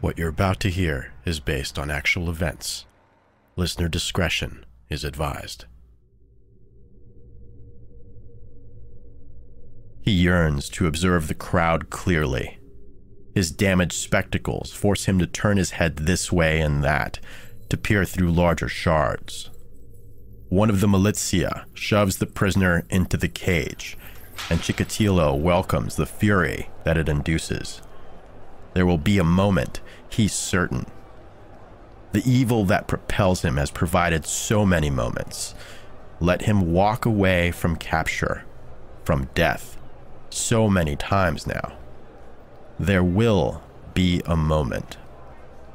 What you're about to hear is based on actual events. Listener discretion is advised. He yearns to observe the crowd clearly. His damaged spectacles force him to turn his head this way and that, to peer through larger shards. One of the militia shoves the prisoner into the cage, and Chikatilo welcomes the fury that it induces. There will be a moment, he's certain. The evil that propels him has provided so many moments. Let him walk away from capture, from death, so many times now. There will be a moment.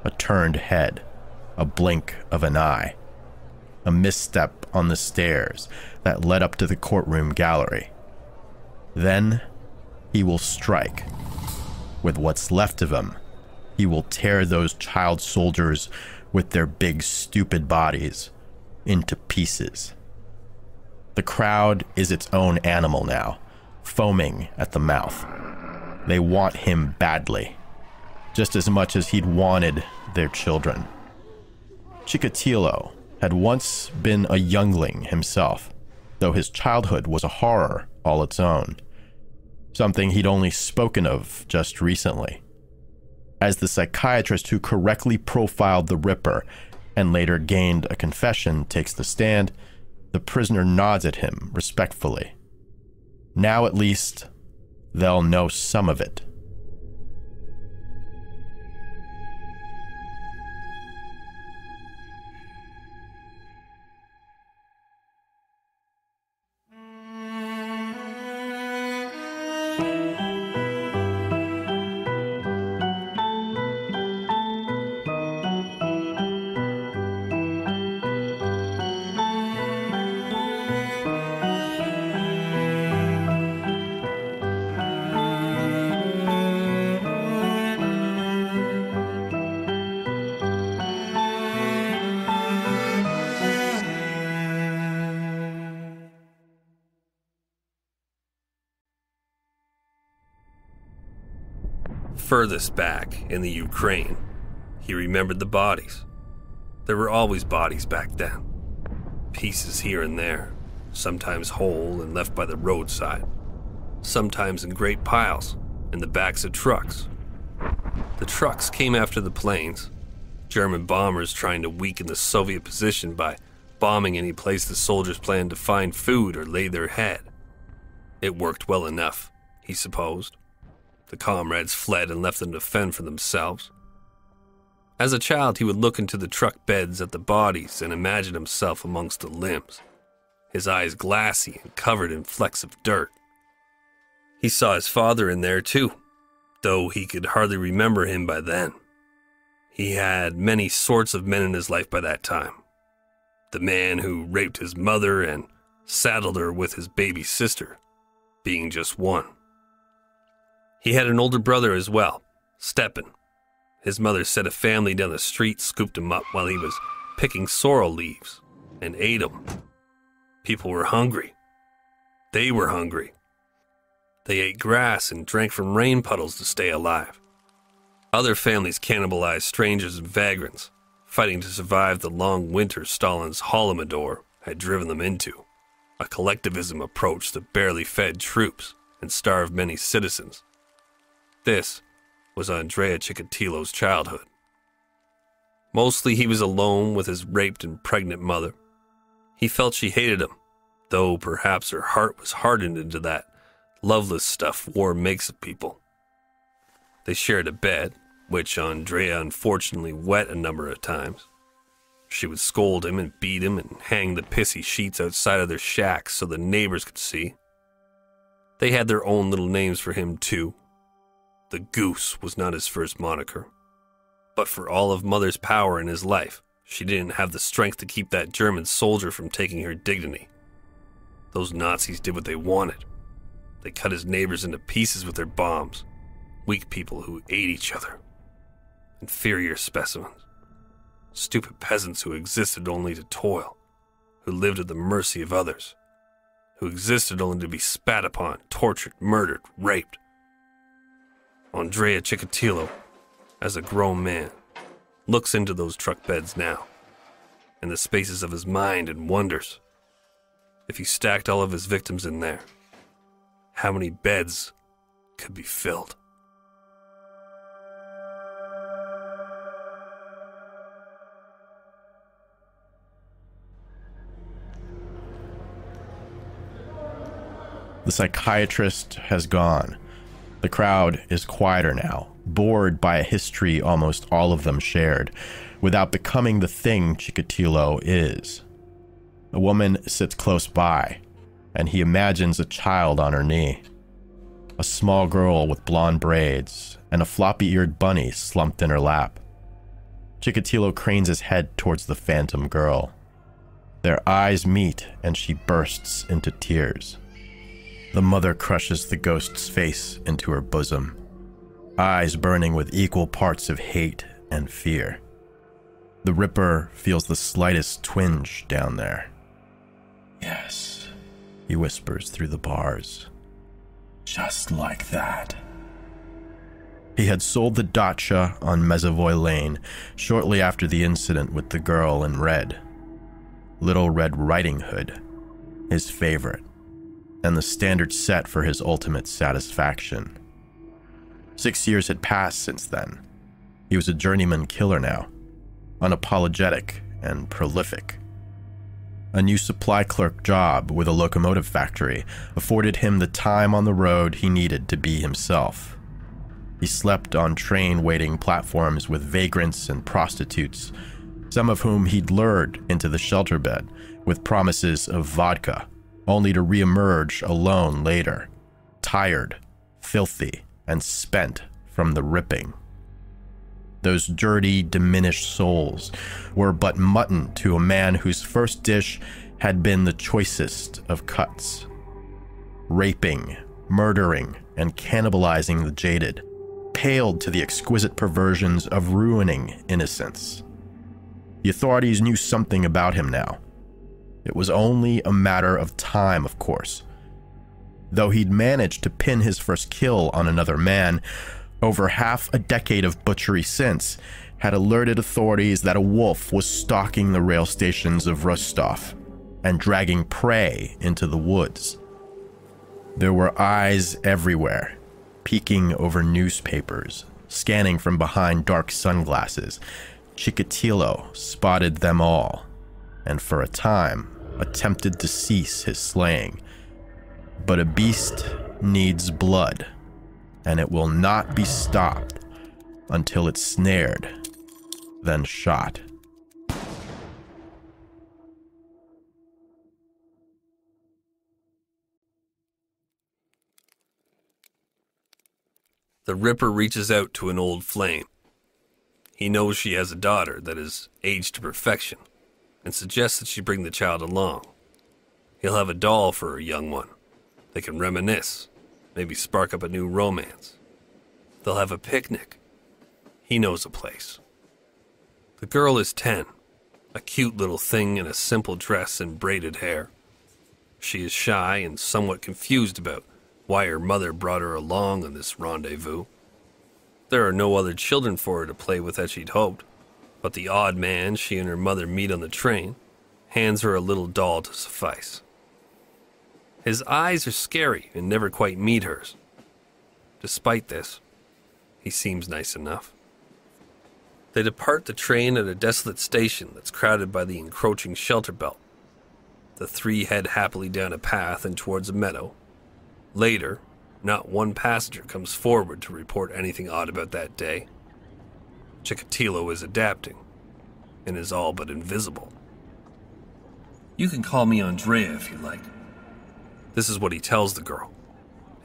A turned head, a blink of an eye, a misstep on the stairs that led up to the courtroom gallery. Then he will strike. With what's left of him, he will tear those child soldiers with their big, stupid bodies into pieces. The crowd is its own animal now, foaming at the mouth. They want him badly, just as much as he'd wanted their children. Chikatilo had once been a youngling himself, though his childhood was a horror all its own. Something he'd only spoken of just recently. As the psychiatrist who correctly profiled the Ripper and later gained a confession takes the stand, the prisoner nods at him respectfully. Now at least, they'll know some of it. Furthest back in the Ukraine, he remembered the bodies. There were always bodies back then. Pieces here and there, sometimes whole and left by the roadside, sometimes in great piles in the backs of trucks. The trucks came after the planes, German bombers trying to weaken the Soviet position by bombing any place the soldiers planned to find food or lay their head. It worked well enough, he supposed. The comrades fled and left them to fend for themselves. As a child, he would look into the truck beds at the bodies and imagine himself amongst the limbs, his eyes glassy and covered in flecks of dirt. He saw his father in there too, though he could hardly remember him by then. He had many sorts of men in his life by that time. The man who raped his mother and saddled her with his baby sister, being just one. He had an older brother as well, Stepan. His mother said a family down the street scooped him up while he was picking sorrel leaves and ate them. People were hungry. They were hungry. They ate grass and drank from rain puddles to stay alive. Other families cannibalized strangers and vagrants, fighting to survive the long winter Stalin's Holodomor had driven them into, a collectivism approach that barely fed troops and starved many citizens. This was Andrea Chikatilo's childhood. Mostly he was alone with his raped and pregnant mother. He felt she hated him, though perhaps her heart was hardened into that loveless stuff war makes of people. They shared a bed, which Andrea unfortunately wet a number of times. She would scold him and beat him and hang the pissy sheets outside of their shacks so the neighbors could see. They had their own little names for him too. The Goose was not his first moniker. But for all of Mother's power in his life, she didn't have the strength to keep that German soldier from taking her dignity. Those Nazis did what they wanted. They cut his neighbors into pieces with their bombs. Weak people who ate each other. Inferior specimens. Stupid peasants who existed only to toil. Who lived at the mercy of others. Who existed only to be spat upon, tortured, murdered, raped. Andrea Chikatilo as a grown man, looks into those truck beds now, in the spaces of his mind, and wonders, if he stacked all of his victims in there, how many beds could be filled. The psychiatrist has gone. The crowd is quieter now, bored by a history almost all of them shared, without becoming the thing Chikatilo is. A woman sits close by, and he imagines a child on her knee. A small girl with blonde braids and a floppy-eared bunny slumped in her lap. Chikatilo cranes his head towards the phantom girl. Their eyes meet, and she bursts into tears. The mother crushes the ghost's face into her bosom, eyes burning with equal parts of hate and fear. The Ripper feels the slightest twinge down there. Yes, He whispers through the bars. just like that. He had sold the Dacia on Mezovoy Lane shortly after the incident with the girl in red. Little Red Riding Hood, his favorite, and the standard set for his ultimate satisfaction. 6 years had passed since then. He was a journeyman killer now, unapologetic and prolific. A new supply clerk job with a locomotive factory afforded him the time on the road he needed to be himself. He slept on train waiting platforms with vagrants and prostitutes, some of whom he'd lured into the shelter bed with promises of vodka, only to reemerge alone later, tired, filthy, and spent from the ripping. Those dirty, diminished souls were but mutton to a man whose first dish had been the choicest of cuts. Raping, murdering, and cannibalizing the jaded, paled to the exquisite perversions of ruining innocence. The authorities knew something about him now. It was only a matter of time, of course. Though he'd managed to pin his first kill on another man, over half a decade of butchery since had alerted authorities that a wolf was stalking the rail stations of Rostov and dragging prey into the woods. There were eyes everywhere, peeking over newspapers, scanning from behind dark sunglasses. Chikatilo spotted them all, and for a time attempted to cease his slaying. But a beast needs blood, and it will not be stopped until it's snared, then shot. The Ripper reaches out to an old flame. He knows she has a daughter that is aged to perfection and suggests that she bring the child along. He'll have a doll for her young one. They can reminisce, maybe spark up a new romance. They'll have a picnic. He knows a place. The girl is 10, a cute little thing in a simple dress and braided hair. She is shy and somewhat confused about why her mother brought her along on this rendezvous. There are no other children for her to play with as she'd hoped, but the odd man she and her mother meet on the train hands her a little doll to suffice. His eyes are scary and never quite meet hers. Despite this, he seems nice enough. They depart the train at a desolate station that's crowded by the encroaching shelter belt. The three head happily down a path and towards a meadow. Later, not one passenger comes forward to report anything odd about that day. Chikatilo is adapting and is all but invisible. You can call me Andrea if you like. This is what he tells the girl,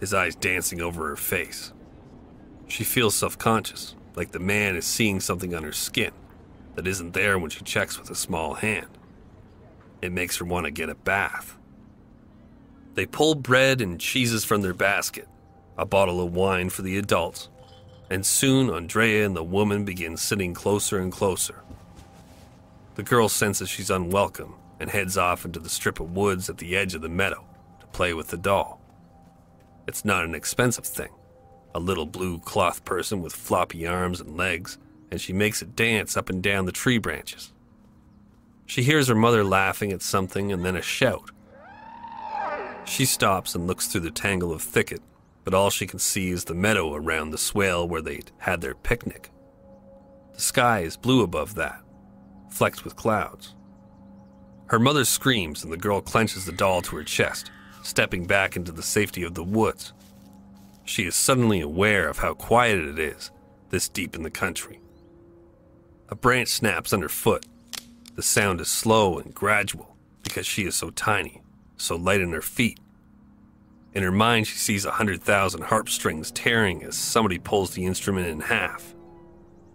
his eyes dancing over her face. She feels self-conscious, like the man is seeing something on her skin that isn't there when she checks with a small hand. It makes her want to get a bath. They pull bread and cheeses from their basket, a bottle of wine for the adults, and soon Andrea and the woman begin sitting closer and closer. The girl senses she's unwelcome and heads off into the strip of woods at the edge of the meadow to play with the doll. It's not an expensive thing, a little blue cloth person with floppy arms and legs, and she makes it dance up and down the tree branches. She hears her mother laughing at something and then a shout. She stops and looks through the tangle of thicket, but all she can see is the meadow around the swale where they'd had their picnic. The sky is blue above that, flecked with clouds. Her mother screams and the girl clenches the doll to her chest, stepping back into the safety of the woods. She is suddenly aware of how quiet it is, this deep in the country. A branch snaps underfoot. The sound is slow and gradual because she is so tiny, so light in her feet. In her mind, she sees 100,000 harp strings tearing as somebody pulls the instrument in half.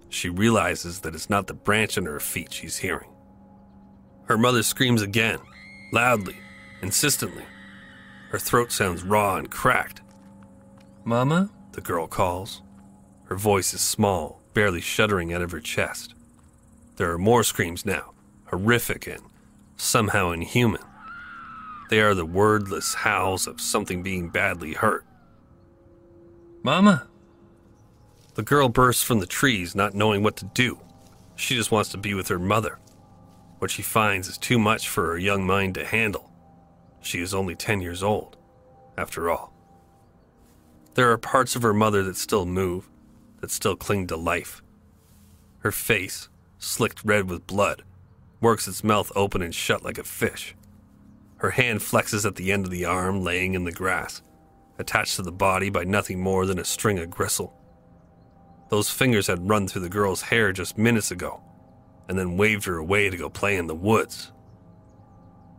She realizes that it's not the branch under her feet she's hearing. Her mother screams again, loudly, insistently. Her throat sounds raw and cracked. "Mama?" the girl calls. Her voice is small, barely shuddering out of her chest. There are more screams now, horrific and somehow inhuman. They are the wordless howls of something being badly hurt. "Mama!" The girl bursts from the trees, not knowing what to do. She just wants to be with her mother. What she finds is too much for her young mind to handle. She is only 10 years old, after all. There are parts of her mother that still move, that still cling to life. Her face, slicked red with blood, works its mouth open and shut like a fish. Her hand flexes at the end of the arm laying in the grass, attached to the body by nothing more than a string of gristle. Those fingers had run through the girl's hair just minutes ago, and then waved her away to go play in the woods.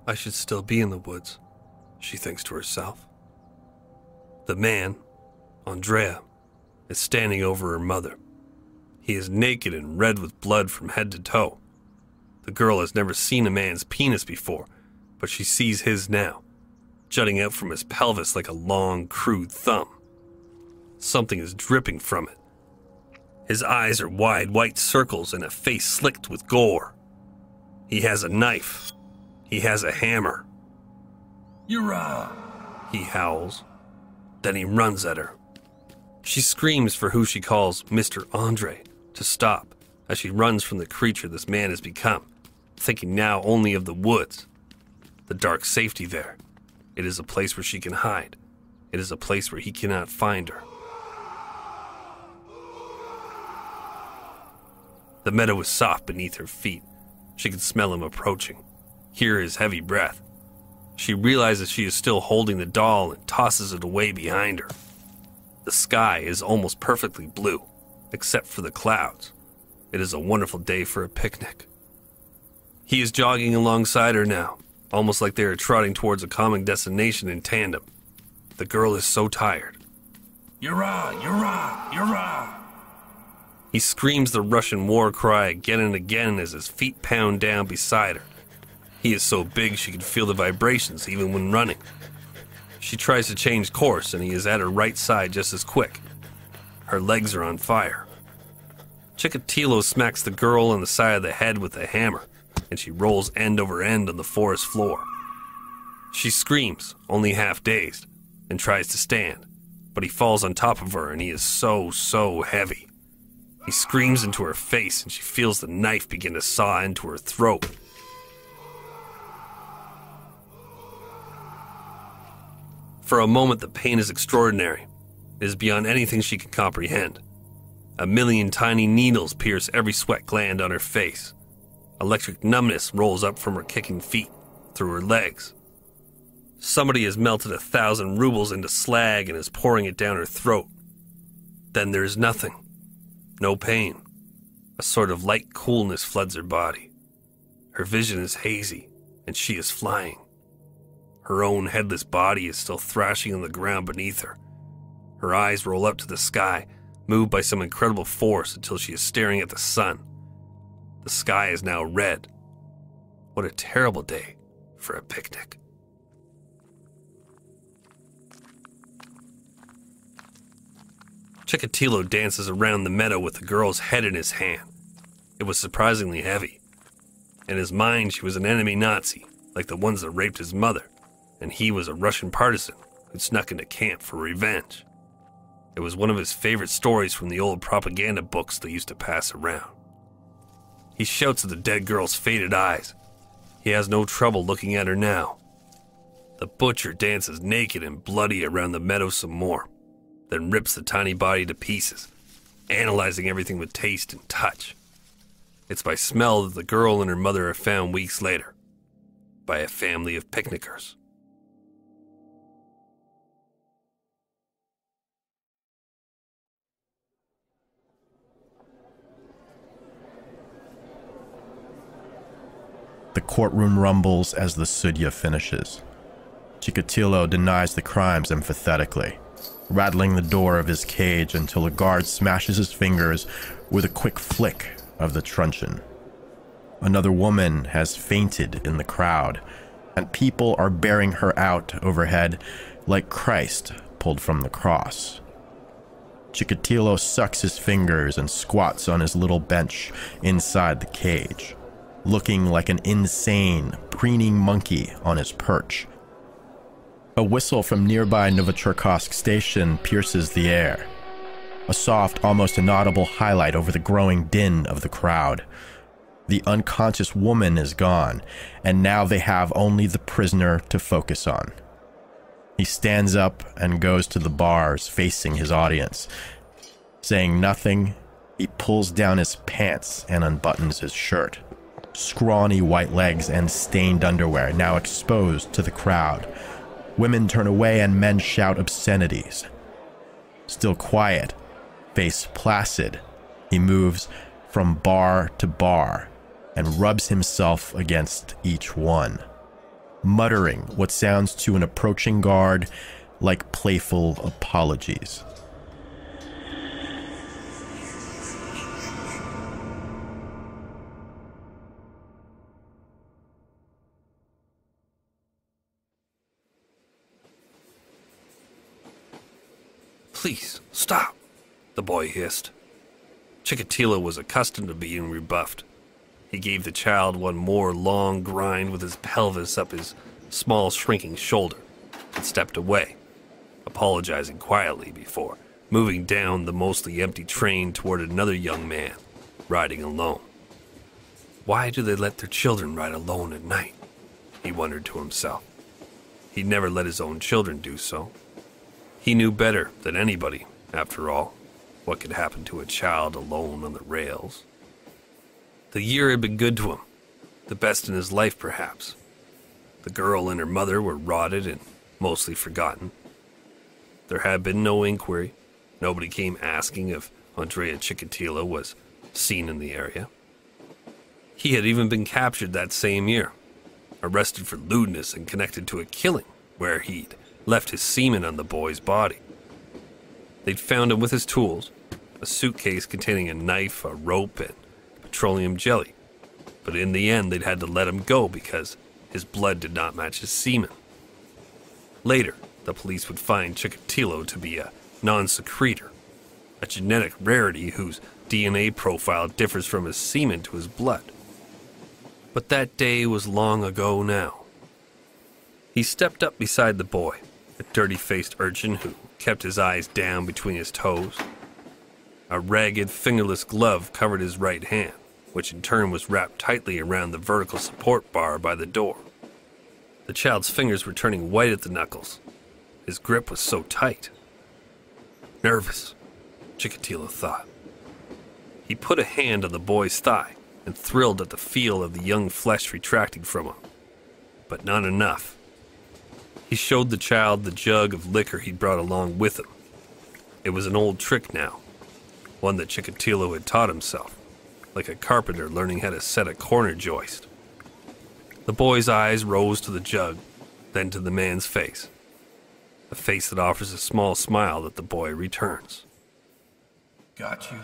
I should still be in the woods, she thinks to herself. The man, Andrea, is standing over her mother. He is naked and red with blood from head to toe. The girl has never seen a man's penis before, but she sees his now, jutting out from his pelvis like a long, crude thumb. Something is dripping from it. His eyes are wide white circles and a face slicked with gore. He has a knife. He has a hammer. Yura! He howls. Then he runs at her. She screams for who she calls Mr. Andre to stop as she runs from the creature this man has become, thinking now only of the woods. The dark safety there. It is a place where she can hide. It is a place where he cannot find her. The meadow is soft beneath her feet. She can smell him approaching, hear his heavy breath. She realizes she is still holding the doll and tosses it away behind her. The sky is almost perfectly blue, except for the clouds. It is a wonderful day for a picnic. He is jogging alongside her now, almost like they are trotting towards a common destination in tandem. The girl is so tired. Yura! Yura! Yura! He screams the Russian war cry again and again as his feet pound down beside her. He is so big she can feel the vibrations even when running. She tries to change course and he is at her right side just as quick. Her legs are on fire. Chikatilo smacks the girl on the side of the head with a hammer, and she rolls end over end on the forest floor. She screams, only half dazed, and tries to stand, but he falls on top of her and he is so heavy. He screams into her face and she feels the knife begin to saw into her throat. For a moment the pain is extraordinary. It is beyond anything she can comprehend. 1,000,000 tiny needles pierce every sweat gland on her face. Electric numbness rolls up from her kicking feet, through her legs. Somebody has melted 1,000 rubles into slag and is pouring it down her throat. Then there is nothing. No pain. A sort of light coolness floods her body. Her vision is hazy, and she is flying. Her own headless body is still thrashing on the ground beneath her. Her eyes roll up to the sky, moved by some incredible force until she is staring at the sun. The sky is now red. What a terrible day for a picnic. Chikatilo dances around the meadow with the girl's head in his hand. It was surprisingly heavy. In his mind, she was an enemy Nazi, like the ones that raped his mother, and he was a Russian partisan who'd snuck into camp for revenge. It was one of his favorite stories from the old propaganda books they used to pass around. He shouts at the dead girl's faded eyes. He has no trouble looking at her now. The butcher dances naked and bloody around the meadow some more, then rips the tiny body to pieces, analyzing everything with taste and touch. It's by smell that the girl and her mother are found weeks later, by a family of picnickers. The courtroom rumbles as the sudya finishes. Chikatilo denies the crimes emphatically, rattling the door of his cage until a guard smashes his fingers with a quick flick of the truncheon. Another woman has fainted in the crowd, and people are bearing her out overhead like Christ pulled from the cross. Chikatilo sucks his fingers and squats on his little bench inside the cage, looking like an insane, preening monkey on his perch. A whistle from nearby Novocherkassk station pierces the air, a soft, almost inaudible highlight over the growing din of the crowd. The unconscious woman is gone, and now they have only the prisoner to focus on. He stands up and goes to the bars facing his audience. Saying nothing, he pulls down his pants and unbuttons his shirt. Scrawny white legs and stained underwear now exposed to the crowd. Women turn away and men shout obscenities. Still quiet, face placid, he moves from bar to bar and rubs himself against each one, muttering what sounds to an approaching guard like playful apologies. "Please, stop," the boy hissed. Chikatilo was accustomed to being rebuffed. He gave the child one more long grind with his pelvis up his small, shrinking shoulder and stepped away, apologizing quietly before moving down the mostly empty train toward another young man riding alone. Why do they let their children ride alone at night? He wondered to himself. He'd never let his own children do so. He knew better than anybody, after all, what could happen to a child alone on the rails. The year had been good to him, the best in his life perhaps. The girl and her mother were rotted and mostly forgotten. There had been no inquiry. Nobody came asking if Andrea Chikatilo was seen in the area. He had even been captured that same year, arrested for lewdness and connected to a killing where he'd left his semen on the boy's body. They'd found him with his tools, a suitcase containing a knife, a rope, and petroleum jelly. But in the end, they'd had to let him go because his blood did not match his semen. Later, the police would find Chikatilo to be a non-secretor, a genetic rarity whose DNA profile differs from his semen to his blood. But that day was long ago now. He stepped up beside the boy, a dirty-faced urchin who kept his eyes down between his toes. A ragged, fingerless glove covered his right hand, which in turn was wrapped tightly around the vertical support bar by the door. The child's fingers were turning white at the knuckles. His grip was so tight. Nervous, Chikatilo thought. He put a hand on the boy's thigh and thrilled at the feel of the young flesh retracting from him. But not enough. He showed the child the jug of liquor he'd brought along with him. It was an old trick now, one that Chikatilo had taught himself, like a carpenter learning how to set a corner joist. The boy's eyes rose to the jug, then to the man's face, a face that offers a small smile that the boy returns. Got you.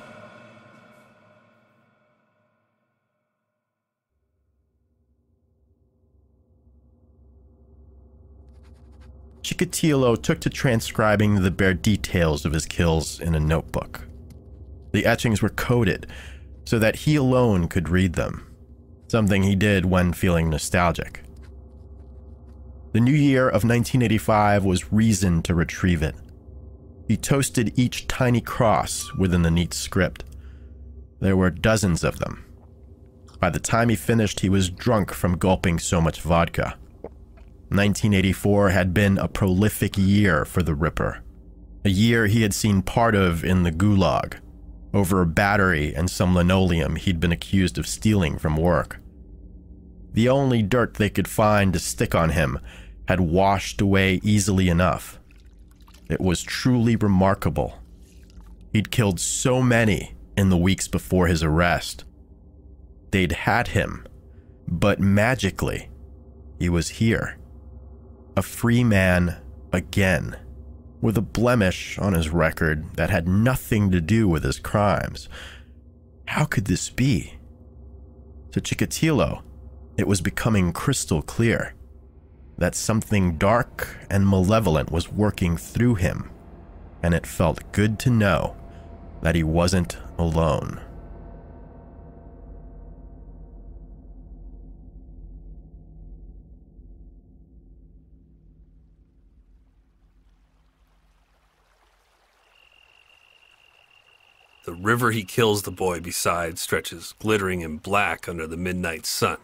Chikatilo took to transcribing the bare details of his kills in a notebook. The etchings were coded so that he alone could read them, something he did when feeling nostalgic. The new year of 1985 was reason to retrieve it. He toasted each tiny cross within the neat script. There were dozens of them. By the time he finished, he was drunk from gulping so much vodka. 1984 had been a prolific year for the Ripper. A year he had seen part of in the Gulag, over a battery and some linoleum he'd been accused of stealing from work. The only dirt they could find to stick on him had washed away easily enough. It was truly remarkable. He'd killed so many in the weeks before his arrest. They'd had him, but magically, he was here. A free man again, with a blemish on his record that had nothing to do with his crimes. How could this be? To Chikatilo, it was becoming crystal clear that something dark and malevolent was working through him, and it felt good to know that he wasn't alone. The river he kills the boy beside stretches glittering and black under the midnight sun.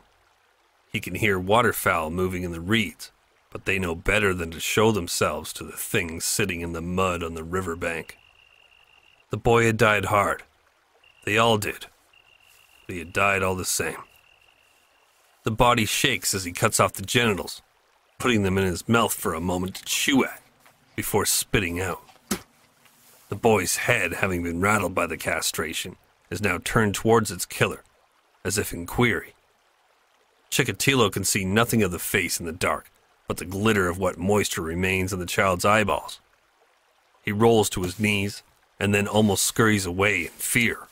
He can hear waterfowl moving in the reeds, but they know better than to show themselves to the things sitting in the mud on the riverbank. The boy had died hard. They all did. But he had died all the same. The body shakes as he cuts off the genitals, putting them in his mouth for a moment to chew at, before spitting out. The boy's head, having been rattled by the castration, is now turned towards its killer, as if in query. Chikatilo can see nothing of the face in the dark, but the glitter of what moisture remains in the child's eyeballs. He rolls to his knees, and then almost scurries away in fear.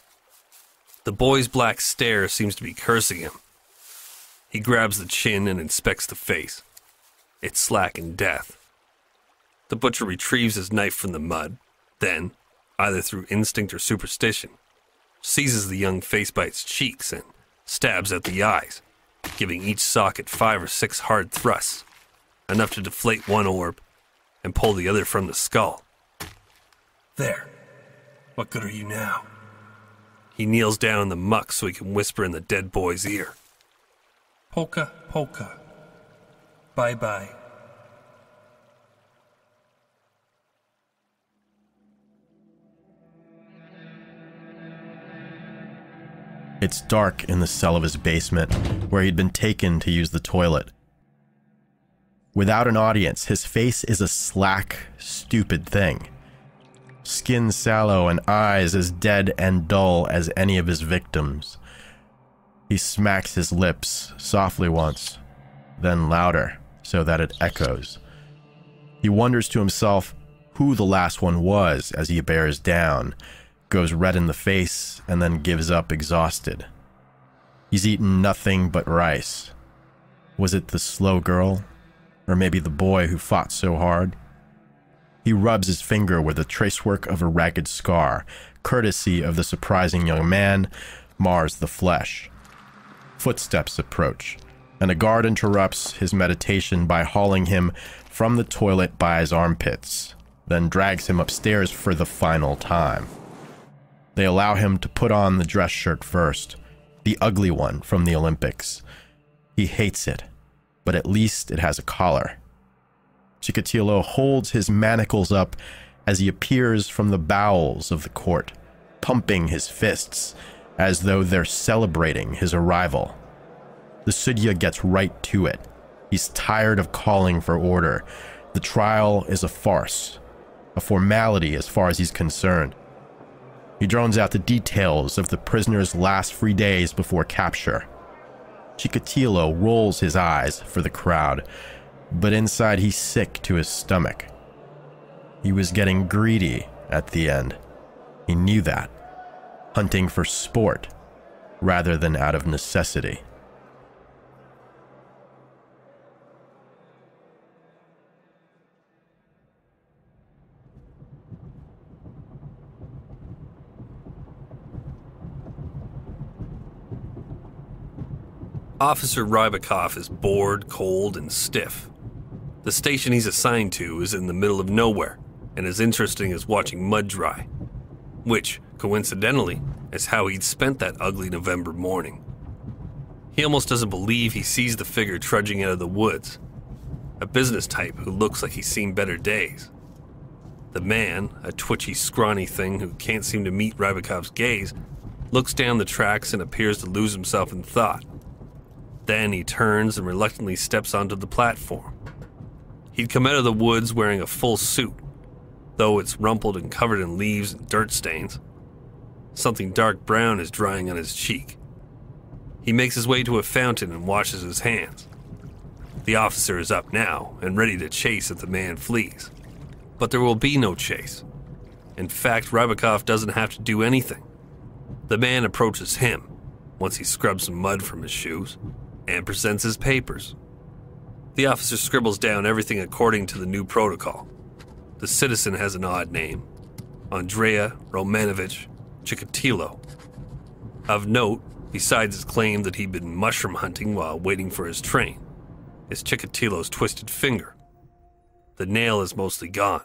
The boy's black stare seems to be cursing him. He grabs the chin and inspects the face. It's slack in death. The butcher retrieves his knife from the mud, then, either through instinct or superstition, seizes the young face by its cheeks and stabs at the eyes, giving each socket 5 or 6 hard thrusts, enough to deflate one orb and pull the other from the skull. There. What good are you now? He kneels down in the muck so he can whisper in the dead boy's ear. Polka, polka. Bye-bye. It's dark in the cell of his basement, where he'd been taken to use the toilet. Without an audience, his face is a slack, stupid thing. Skin sallow and eyes as dead and dull as any of his victims. He smacks his lips softly once, then louder, so that it echoes. He wonders to himself who the last one was as he bears down, goes red in the face, and then gives up exhausted. He's eaten nothing but rice. Was it the slow girl? Or maybe the boy who fought so hard? He rubs his finger where the tracework of a ragged scar, courtesy of the surprising young man, mars the flesh. Footsteps approach, and a guard interrupts his meditation by hauling him from the toilet by his armpits, then drags him upstairs for the final time. They allow him to put on the dress shirt first, the ugly one from the Olympics. He hates it, but at least it has a collar. Chikatilo holds his manacles up as he appears from the bowels of the court, pumping his fists as though they're celebrating his arrival. The Sudya gets right to it. He's tired of calling for order. The trial is a farce, a formality as far as he's concerned. He drones out the details of the prisoner's last 3 days before capture. Chikatilo rolls his eyes for the crowd, but inside he's sick to his stomach. He was getting greedy at the end. He knew that, hunting for sport rather than out of necessity. Officer Rybakov is bored, cold, and stiff. The station he's assigned to is in the middle of nowhere, and as interesting as watching mud dry, which, coincidentally, is how he'd spent that ugly November morning. He almost doesn't believe he sees the figure trudging out of the woods, a business type who looks like he's seen better days. The man, a twitchy, scrawny thing who can't seem to meet Rybakov's gaze, looks down the tracks and appears to lose himself in thought. Then he turns and reluctantly steps onto the platform. He'd come out of the woods wearing a full suit, though it's rumpled and covered in leaves and dirt stains. Something dark brown is drying on his cheek. He makes his way to a fountain and washes his hands. The officer is up now and ready to chase if the man flees. But there will be no chase. In fact, Rybakov doesn't have to do anything. The man approaches him, once he scrubs some mud from his shoes, and presents his papers. The officer scribbles down everything according to the new protocol. The citizen has an odd name, Andrea Romanovich Chikatilo. Of note, besides his claim that he'd been mushroom hunting while waiting for his train, is Chikatilo's twisted finger. The nail is mostly gone,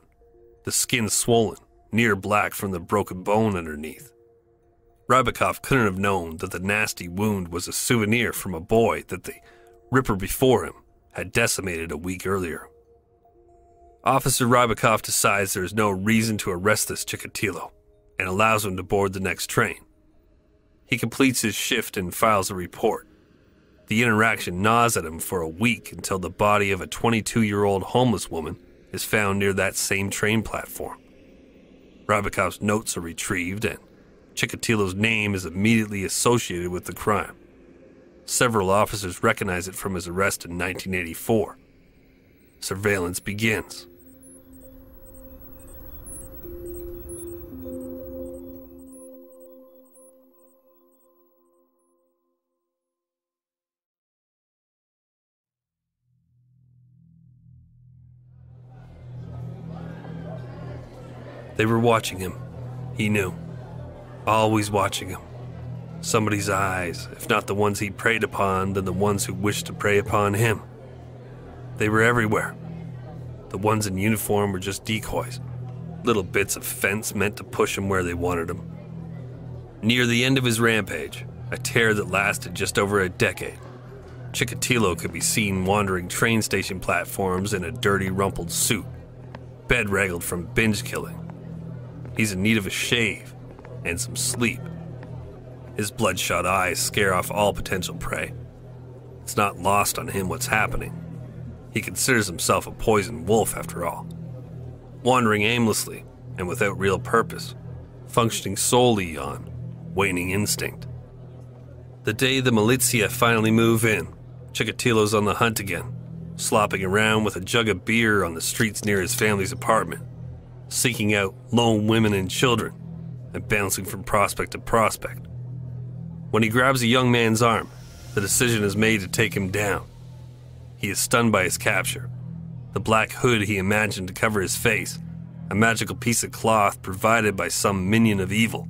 the skin swollen, near black from the broken bone underneath. Rybakov couldn't have known that the nasty wound was a souvenir from a boy that the ripper before him had decimated a week earlier. Officer Rybakov decides there is no reason to arrest this Chikatilo and allows him to board the next train. He completes his shift and files a report. The interaction gnaws at him for a week until the body of a 22-year-old homeless woman is found near that same train platform. Rybakov's notes are retrieved and Chikatilo's name is immediately associated with the crime. Several officers recognize it from his arrest in 1984. Surveillance begins. They were watching him. He knew. Always watching him. Somebody's eyes, if not the ones he preyed upon, then the ones who wished to prey upon him. They were everywhere. The ones in uniform were just decoys, little bits of fence meant to push him where they wanted him. Near the end of his rampage, a tear that lasted just over a decade, Chikatilo could be seen wandering train station platforms in a dirty, rumpled suit, bedraggled from binge killing. He's in need of a shave and some sleep. His bloodshot eyes scare off all potential prey. It's not lost on him what's happening. He considers himself a poisoned wolf after all, wandering aimlessly and without real purpose, functioning solely on waning instinct. The day the militia finally move in, Chikatilo's on the hunt again, slopping around with a jug of beer on the streets near his family's apartment, seeking out lone women and children, and bouncing from prospect to prospect. When he grabs a young man's arm, the decision is made to take him down. He is stunned by his capture. The black hood he imagined to cover his face, a magical piece of cloth provided by some minion of evil,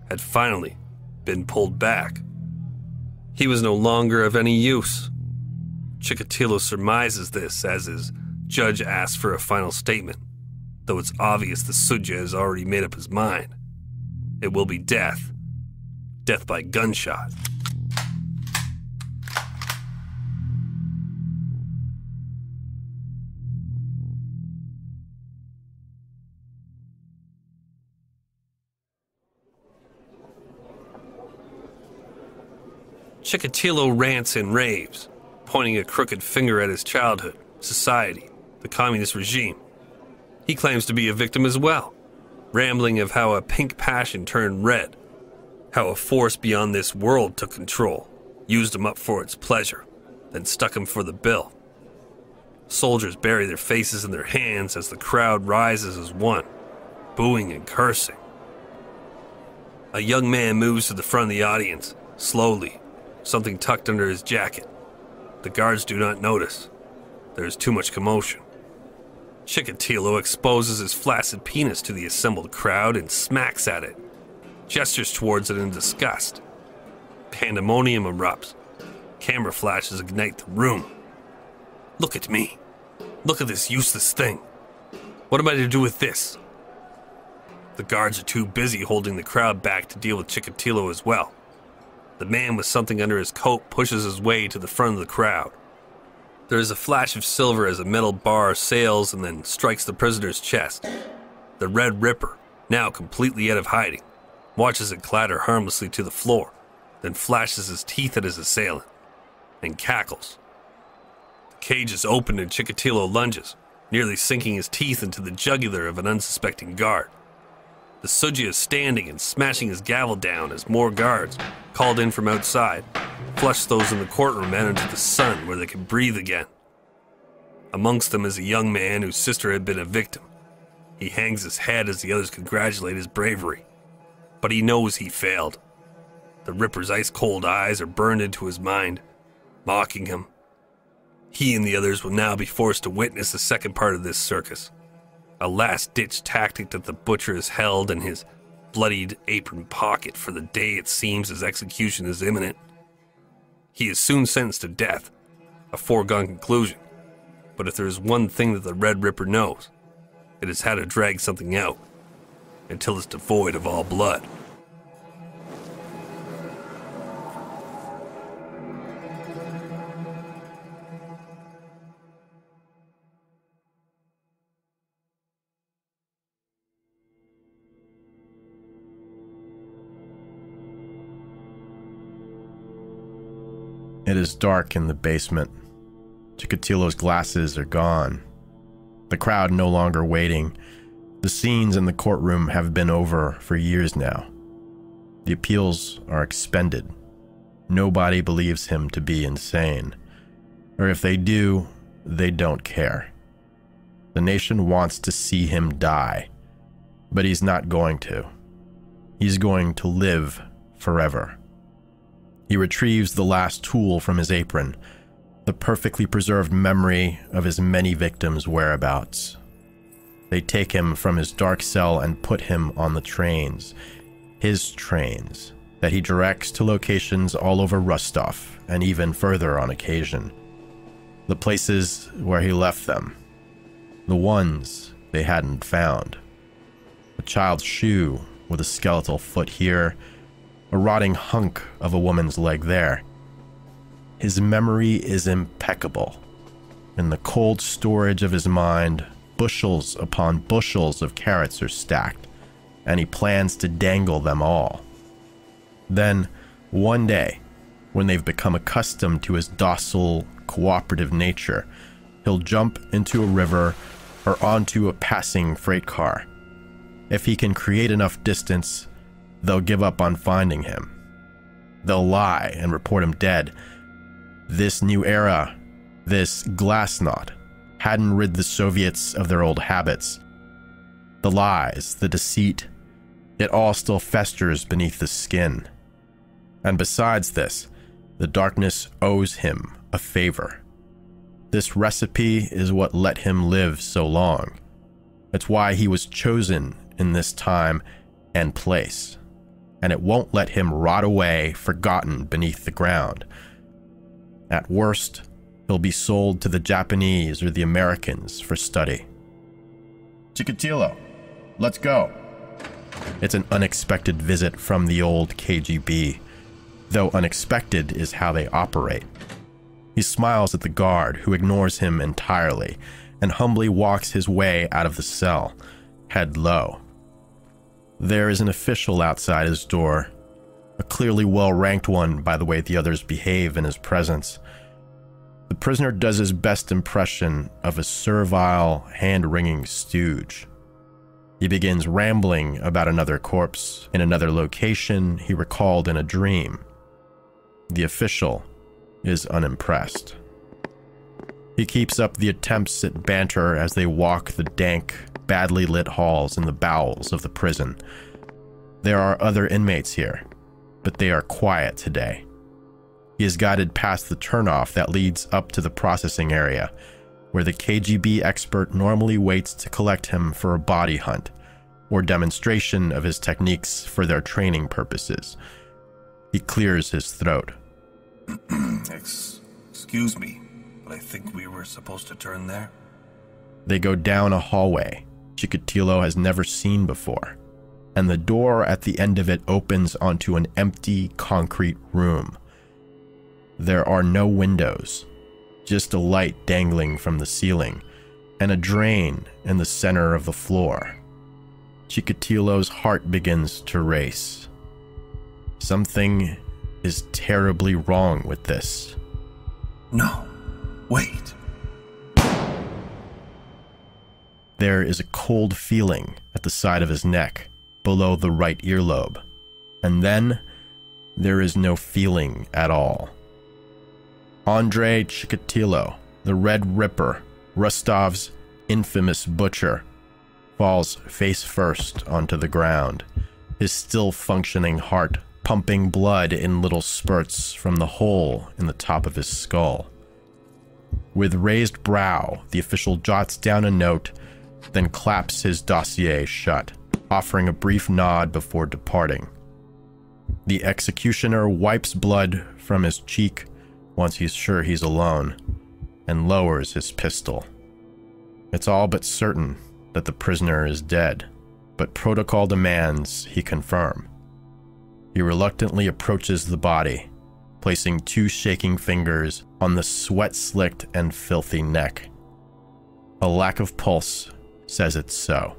had finally been pulled back. He was no longer of any use. Chikatilo surmises this as his judge asks for a final statement, though it's obvious the Sudja has already made up his mind. It will be death. Death by gunshot. Chikatilo rants and raves, pointing a crooked finger at his childhood, society, the communist regime. He claims to be a victim as well, rambling of how a pink passion turned red, how a force beyond this world took control, used him up for its pleasure, then stuck him for the bill. Soldiers bury their faces in their hands as the crowd rises as one, booing and cursing. A young man moves to the front of the audience, slowly, something tucked under his jacket. The guards do not notice. There is too much commotion. Chikatilo exposes his flaccid penis to the assembled crowd and smacks at it, gestures towards it in disgust. Pandemonium erupts. Camera flashes ignite the room. Look at me. Look at this useless thing. What am I to do with this? The guards are too busy holding the crowd back to deal with Chikatilo as well. The man with something under his coat pushes his way to the front of the crowd. There is a flash of silver as a metal bar sails and then strikes the prisoner's chest. The Red Ripper, now completely out of hiding, watches it clatter harmlessly to the floor, then flashes his teeth at his assailant, and cackles. The cage is opened and Chikatilo lunges, nearly sinking his teeth into the jugular of an unsuspecting guard. The Sujia is standing and smashing his gavel down as more guards, called in from outside, flush those in the courtroom out into the sun where they can breathe again. Amongst them is a young man whose sister had been a victim. He hangs his head as the others congratulate his bravery. But he knows he failed. The Ripper's ice-cold eyes are burned into his mind, mocking him. He and the others will now be forced to witness the second part of this circus. A last-ditch tactic that the butcher has held in his bloodied apron pocket for the day it seems his execution is imminent. He is soon sentenced to death, a foregone conclusion. But if there is one thing that the Red Ripper knows, it is how to drag something out until it's devoid of all blood. It is dark in the basement. Chikatilo's glasses are gone. The crowd no longer waiting. The scenes in the courtroom have been over for years now. The appeals are expended. Nobody believes him to be insane. Or if they do, they don't care. The nation wants to see him die, but he's not going to. He's going to live forever. He retrieves the last tool from his apron, the perfectly preserved memory of his many victims' whereabouts. They take him from his dark cell and put him on the trains, his trains, that he directs to locations all over Rostov and even further on occasion. The places where he left them, the ones they hadn't found. A child's shoe with a skeletal foot here, a rotting hunk of a woman's leg there. His memory is impeccable. In the cold storage of his mind, bushels upon bushels of carrots are stacked, and he plans to dangle them all. Then, one day, when they've become accustomed to his docile, cooperative nature, he'll jump into a river or onto a passing freight car. If he can create enough distance, they'll give up on finding him. They'll lie and report him dead. This new era, this glasnost, hadn't rid the Soviets of their old habits. The lies, the deceit, it all still festers beneath the skin. And besides this, the darkness owes him a favor. This recipe is what let him live so long. It's why he was chosen in this time and place. And it won't let him rot away, forgotten beneath the ground. At worst, he'll be sold to the Japanese or the Americans for study. Chikatilo, let's go. It's an unexpected visit from the old KGB, though unexpected is how they operate. He smiles at the guard, who ignores him entirely, and humbly walks his way out of the cell, head low. There is an official outside his door, a clearly well-ranked one by the way the others behave in his presence. The prisoner does his best impression of a servile, hand-wringing stooge. He begins rambling about another corpse in another location he recalled in a dream. The official is unimpressed. He keeps up the attempts at banter as they walk the dank, badly lit halls in the bowels of the prison. There are other inmates here, but they are quiet today. He is guided past the turnoff that leads up to the processing area, where the KGB expert normally waits to collect him for a body hunt, or demonstration of his techniques for their training purposes. He clears his throat. Excuse me, but I think we were supposed to turn there. They go down a hallway Chikatilo has never seen before, and the door at the end of it opens onto an empty concrete room. There are no windows, just a light dangling from the ceiling, and a drain in the center of the floor. Chikatilo's heart begins to race. Something is terribly wrong with this. No, wait. There is a cold feeling at the side of his neck, below the right earlobe, and then there is no feeling at all. Andrei Chikatilo, the Red Ripper, Rostov's infamous butcher, falls face first onto the ground, his still functioning heart pumping blood in little spurts from the hole in the top of his skull. With raised brow, the official jots down a note, then claps his dossier shut, offering a brief nod before departing. The executioner wipes blood from his cheek once he's sure he's alone, and lowers his pistol. It's all but certain that the prisoner is dead, but protocol demands he confirm. He reluctantly approaches the body, placing 2 shaking fingers on the sweat-slicked and filthy neck. A lack of pulse says it's so,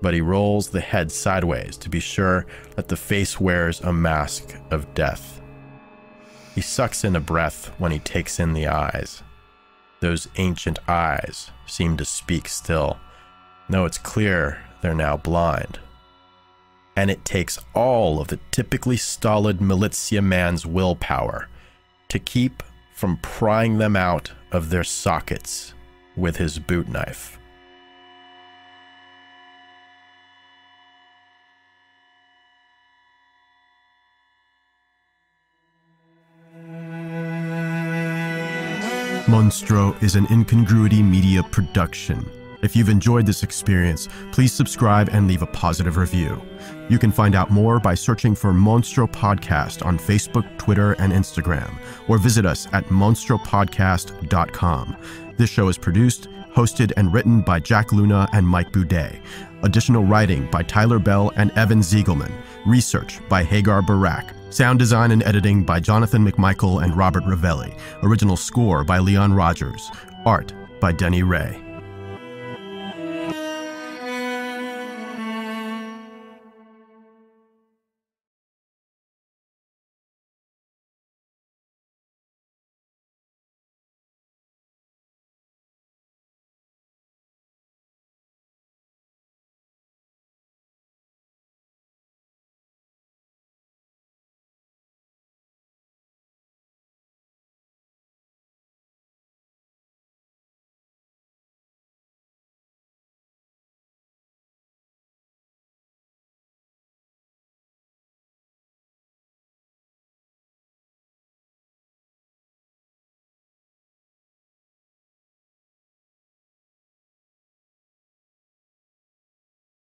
but he rolls the head sideways to be sure that the face wears a mask of death. He sucks in a breath when he takes in the eyes. Those ancient eyes seem to speak still, though it's clear they're now blind. And it takes all of the typically stolid militia man's willpower to keep from prying them out of their sockets with his boot knife. Monstruo is an Incongruity Media production. If you've enjoyed this experience, please subscribe and leave a positive review. You can find out more by searching for Monstruo Podcast on Facebook, Twitter, and Instagram, or visit us at monstruopodcast.com. This show is produced, hosted, and written by Jack Luna and Mike Boudet. Additional writing by Tyler Bell and Evan Ziegelman. Research by Hagar Barak. Sound design and editing by Jonathan McMichael and Robert Ravelli. Original score by Leon Rogers. Art by Denny Ray.